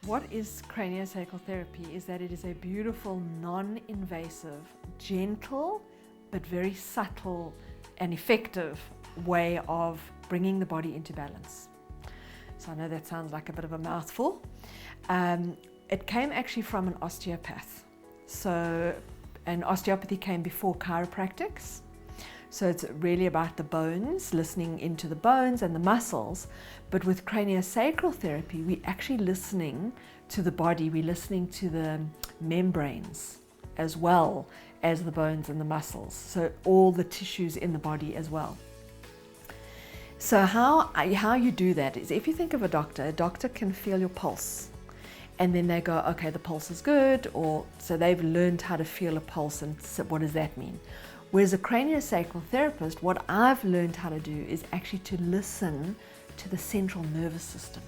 What is craniosacral therapy is that it is a beautiful, non-invasive, gentle, but very subtle and effective way of bringing the body into balance. So I know that sounds like a bit of a mouthful. It came actually from an osteopath. And osteopathy came before chiropractics. So it's really about the bones, listening into the bones and the muscles. But with craniosacral therapy, we're actually listening to the body. We're listening to the membranes as well as the bones and the muscles. So all the tissues in the body as well. So how you do that is, if you think of a doctor can feel your pulse. And then they go, okay, the pulse is good, so they've learned how to feel a pulse, and so what does that mean? Whereas a craniosacral therapist, what I've learned how to do is actually to listen to the central nervous system.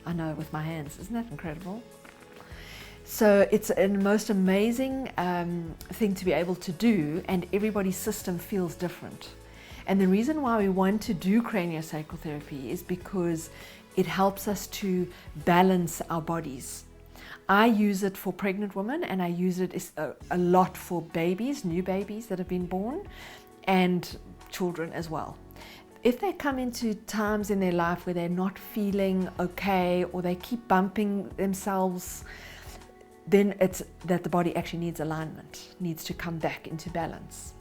I know, with my hands, isn't that incredible? So it's a most amazing thing to be able to do, and everybody's system feels different. And the reason why we want to do craniosacral therapy is because it helps us to balance our bodies. I use it for pregnant women, and I use it a lot for babies, new babies that have been born, and children as well. If they come into times in their life where they're not feeling okay, or they keep bumping themselves, then it's that the body actually needs alignment, needs to come back into balance.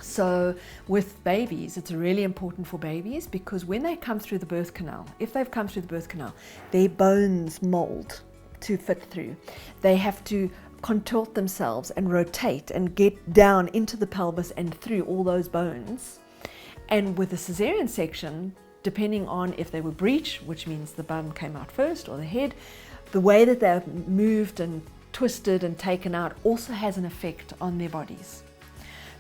So with babies, it's really important for babies, because when they come through the birth canal, if they've come through the birth canal, their bones mold to fit through. They have to contort themselves and rotate and get down into the pelvis and through all those bones. And with a cesarean section, depending on if they were breech, which means the bum came out first, or the head, the way that they're moved and twisted and taken out also has an effect on their bodies.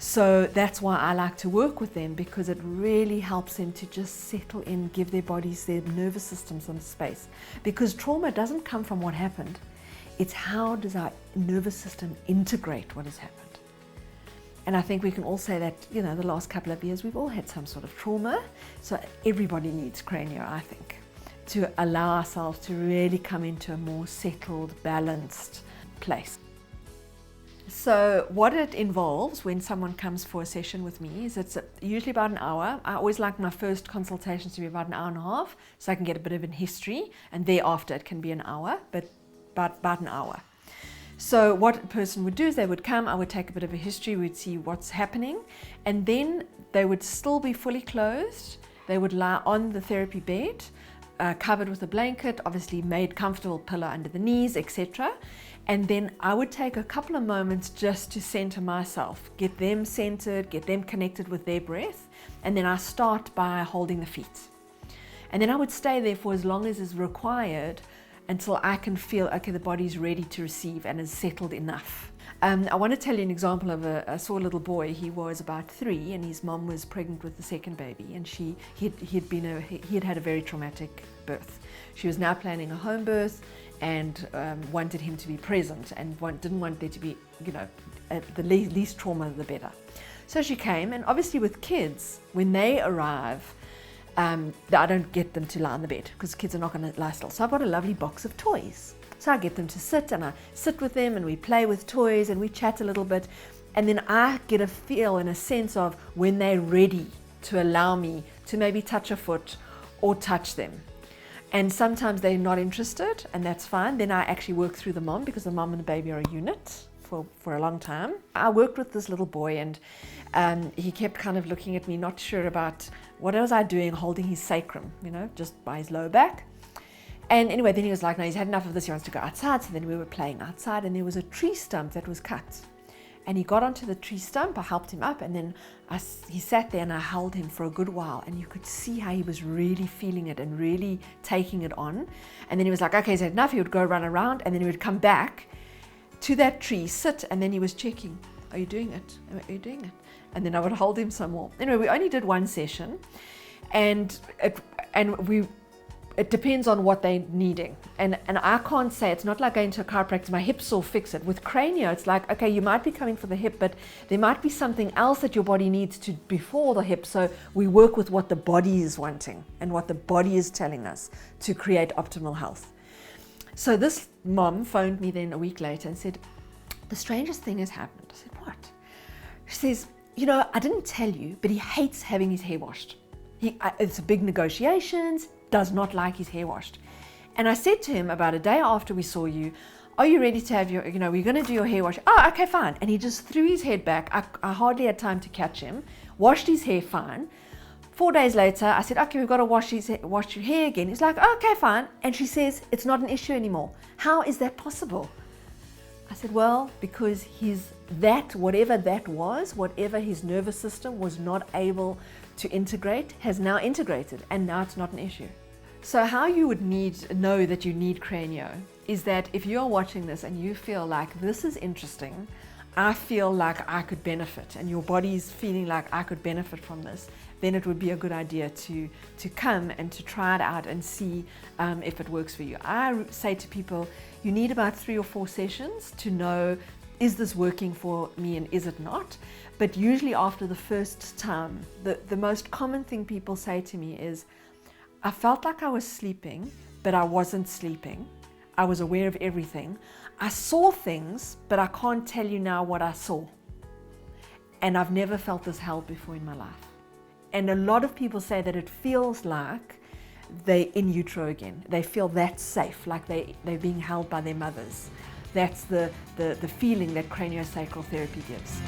So that's why I like to work with them, because it really helps them to just settle in, give their bodies, their nervous system some space. Because trauma doesn't come from what happened. It's how does our nervous system integrate what has happened. And I think we can all say that, the last couple of years we've all had some sort of trauma. So everybody needs cranio, I think, to allow ourselves to really come into a more settled, balanced place. So what it involves when someone comes for a session with me is it's usually about an hour. I always like my first consultations to be about an hour and a half, so I can get a bit of a history, and thereafter it can be an hour, but about an hour. So what a person would do is they would come, I would take a bit of a history, we'd see what's happening, and then they would still be fully clothed. They would lie on the therapy bed, covered with a blanket, obviously made comfortable, pillow under the knees, etc. And then I would take a couple of moments just to center myself, get them centered, get them connected with their breath. And then I start by holding the feet. And then I would stay there for as long as is required until I can feel, okay, the body's ready to receive and is settled enough. I want to tell you an example of I saw a little boy. He was about 3, and his mom was pregnant with the second baby, and he had had a very traumatic birth. She was now planning a home birth, and wanted him to be present, and didn't want there to be, the least trauma the better. So she came, and obviously with kids, when they arrive, I don't get them to lie on the bed, because kids are not going to lie still. So I've got a lovely box of toys. So I get them to sit, and I sit with them, and we play with toys, and we chat a little bit, and then I get a feel and a sense of when they're ready to allow me to maybe touch a foot or touch them. And sometimes they're not interested, and that's fine. Then I actually work through the mom, because the mom and the baby are a unit for a long time. I worked with this little boy, and he kept kind of looking at me, not sure about what was I doing, holding his sacrum, just by his lower back. And anyway, then he was like, no, he's had enough of this, he wants to go outside. So then we were playing outside, and there was a tree stump that was cut. And he got onto the tree stump, I helped him up, and then he sat there, and I held him for a good while, and you could see how he was really feeling it and really taking it on. And then he was like, okay, he's had enough. He would go run around, and then he would come back to that tree, sit, and then he was checking, are you doing it? Are you doing it? And then I would hold him some more. Anyway, we only did one session, and it depends on what they're needing. And I can't say, it's not like going to a chiropractor, my hips will fix it. With cranio, it's like, okay, you might be coming for the hip, but there might be something else that your body needs to before the hip. So we work with what the body is wanting and what the body is telling us to create optimal health. So this mom phoned me then a week later and said, the strangest thing has happened. I said, what? She says, you know, I didn't tell you, but he hates having his hair washed. It's a big negotiations, does not like his hair washed. And I said to him about a day after we saw you, are you ready to have your, you know, we're going to do your hair wash. Oh, okay, fine. And he just threw his head back. I hardly had time to catch him, washed his hair fine. 4 days later, I said, okay, we've got to wash your hair again. He's like, okay, fine. And she says, it's not an issue anymore. How is that possible? I said, well, because whatever that was, whatever his nervous system was not able to integrate, has now integrated, and now it's not an issue. So how you would know that you need Cranio is that if you're watching this and you feel like this is interesting, I feel like I could benefit, and your body's feeling like I could benefit from this, then it would be a good idea to come and to try it out and see if it works for you. I say to people, you need about 3 or 4 sessions to know, is this working for me and is it not? But usually after the first time, the most common thing people say to me is, I felt like I was sleeping, but I wasn't sleeping. I was aware of everything. I saw things, but I can't tell you now what I saw. And I've never felt this held before in my life. And a lot of people say that it feels like they're in utero again. They feel that safe, like they're being held by their mothers. That's the feeling that craniosacral therapy gives.